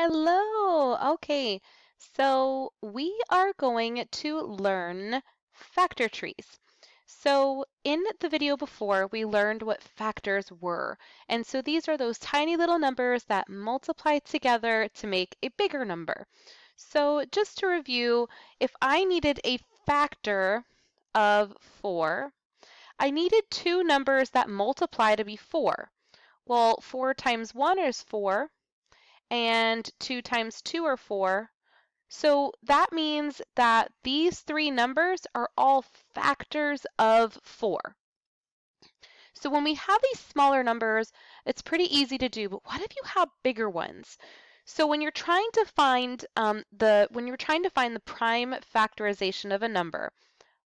Hello. Okay, so we are going to learn factor trees. So in the video before, we learned what factors were. And so these are those tiny little numbers that multiply together to make a bigger number. So just to review, if I needed a factor of 4, I needed two numbers that multiply to be 4. Well, 4 times 1 is 4 and 2 times 2 are 4. So that means that these three numbers are all factors of 4. So when we have these smaller numbers, it's pretty easy to do, but what if you have bigger ones? So when you're trying to find the prime factorization of a number,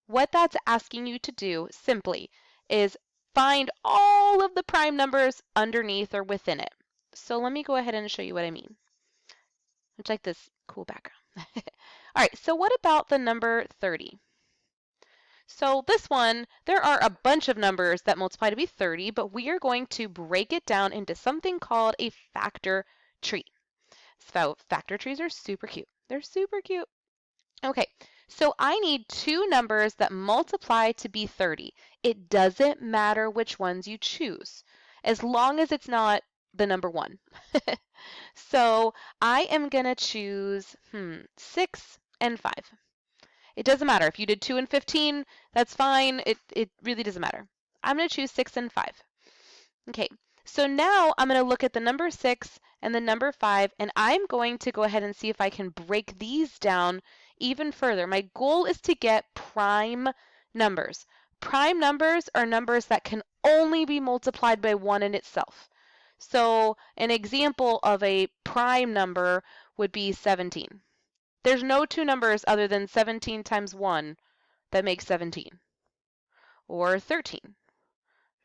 what that's asking you to do simply is find all of the prime numbers underneath or within it. So let me go ahead and show you what I mean. Let's like this cool background. All right, so what about the number 30? So this one, there are a bunch of numbers that multiply to be 30, but we are going to break it down into something called a factor tree. So factor trees are super cute. They're super cute. Okay, so I need two numbers that multiply to be 30. It doesn't matter which ones you choose, as long as it's not the number 1. So I am going to choose 6 and 5. It doesn't matter. If you did 2 and 15, that's fine. It really doesn't matter. I'm going to choose 6 and 5. Okay, so now I'm going to look at the number 6 and the number 5, and I'm going to go ahead and see if I can break these down even further. My goal is to get prime numbers. Prime numbers are numbers that can only be multiplied by 1 in itself. So an example of a prime number would be 17. There's no two numbers other than 17 times 1 that make 17. Or 13.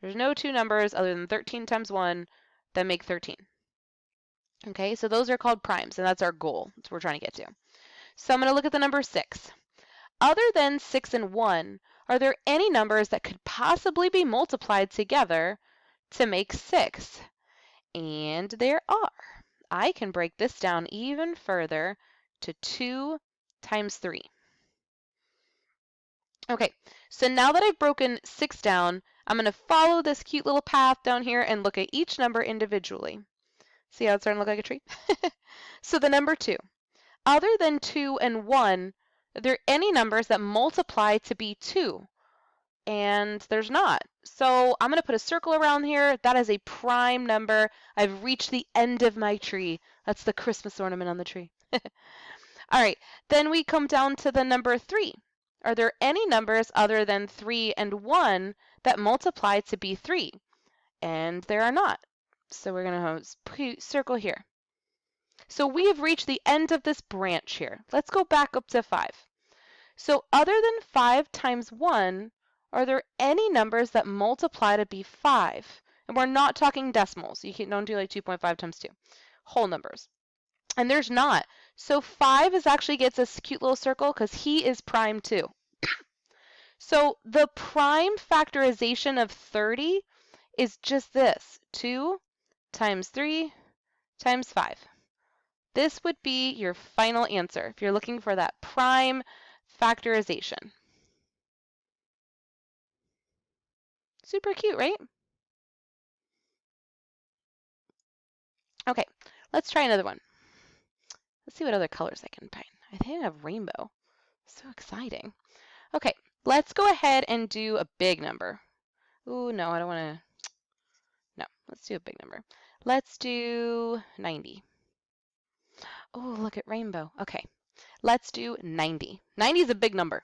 There's no two numbers other than 13 times 1 that make 13. Okay, so those are called primes, and that's our goal. That's what we're trying to get to. So I'm going to look at the number 6. Other than 6 and 1, are there any numbers that could possibly be multiplied together to make 6? And there are. I can break this down even further to 2 times 3. Okay, so now that I've broken 6 down, I'm going to follow this cute little path down here and look at each number individually. See how it's starting to look like a tree? So the number 2. Other than 2 and 1, are there any numbers that multiply to be 2? And there's not. So I'm going to put a circle around here. That is a prime number. I've reached the end of my tree. That's the Christmas ornament on the tree. All right, then we come down to the number 3. Are there any numbers other than 3 and 1 that multiply to be 3? And there are not. So we're going to circle here. So we have reached the end of this branch here. Let's go back up to 5. So other than 5 times 1, are there any numbers that multiply to be 5? And we're not talking decimals. You don't do like 2.5 times 2. Whole numbers. And there's not. So 5 actually gets this cute little circle because he is prime too. So the prime factorization of 30 is just this. 2 times 3 times 5. This would be your final answer if you're looking for that prime factorization. Super cute, right? Okay, let's try another one. Let's see what other colors I can find. I think I have rainbow. So exciting. Okay, let's go ahead and do a big number. Ooh, no, I don't want to. No, let's do a big number. Let's do 90. Oh, look at rainbow. Okay, let's do 90. 90 is a big number.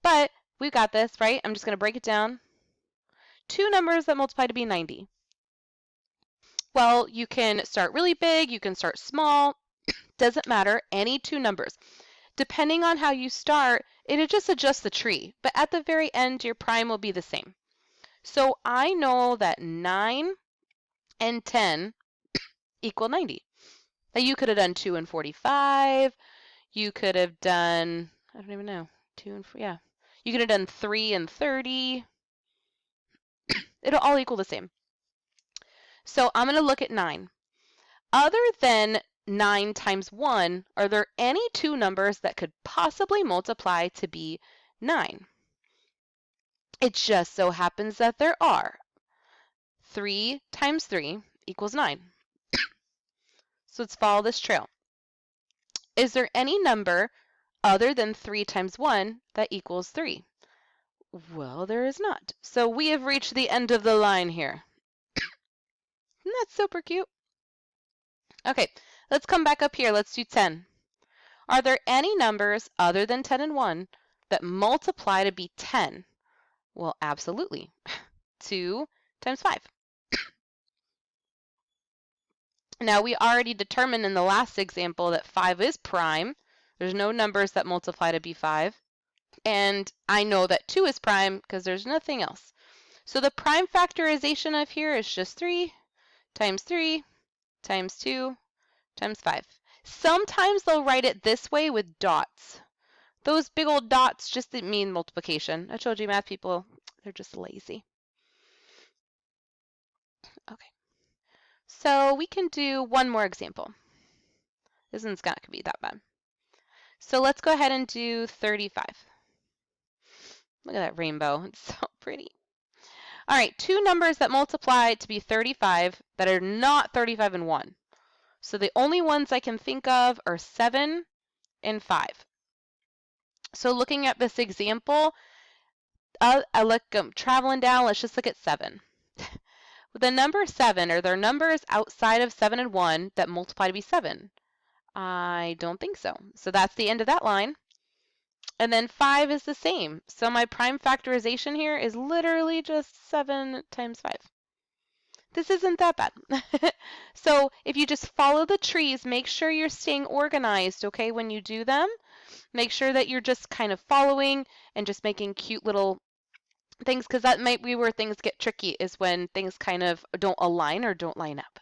But we've got this, right? I'm just going to break it down. Two numbers that multiply to be 90. Well, you can start really big, you can start small. Doesn't matter, any two numbers. Depending on how you start, it'll just adjust the tree. But at the very end, your prime will be the same. So I know that 9 and 10 equal 90. Now you could have done 2 and 45. You could have done, I don't even know, 2 and 4, yeah. You could have done 3 and 30. It'll all equal the same. So I'm going to look at 9. Other than 9 times 1, are there any two numbers that could possibly multiply to be 9? It just so happens that there are. 3 times 3 equals 9. So let's follow this trail. Is there any number other than 3 times 1 that equals 3? Well, there is not. So we have reached the end of the line here. Isn't that super cute? Okay, let's come back up here. Let's do 10. Are there any numbers other than 10 and 1 that multiply to be 10? Well, absolutely. 2 times 5. Now, we already determined in the last example that 5 is prime. There's no numbers that multiply to be 5. And I know that 2 is prime because there's nothing else. So the prime factorization of here is just 3 times 3 times 2 times 5. Sometimes they'll write it this way with dots. Those big old dots just mean multiplication. I told you math people, they're just lazy. Okay. So we can do one more example. This one's not going to be that bad. So let's go ahead and do 35. Look at that rainbow. It's so pretty. All right, two numbers that multiply to be 35 that are not 35 and 1. So the only ones I can think of are 7 and 5. So looking at this example, I look traveling down, let's just look at 7. With the number 7, are there numbers outside of 7 and 1 that multiply to be 7? I don't think so. So that's the end of that line. And then 5 is the same. So my prime factorization here is literally just 7 times 5. This isn't that bad. So if you just follow the trees, make sure you're staying organized, okay, when you do them. Make sure that you're just kind of following and just making cute little things, because that might be where things get tricky, is when things kind of don't align or don't line up.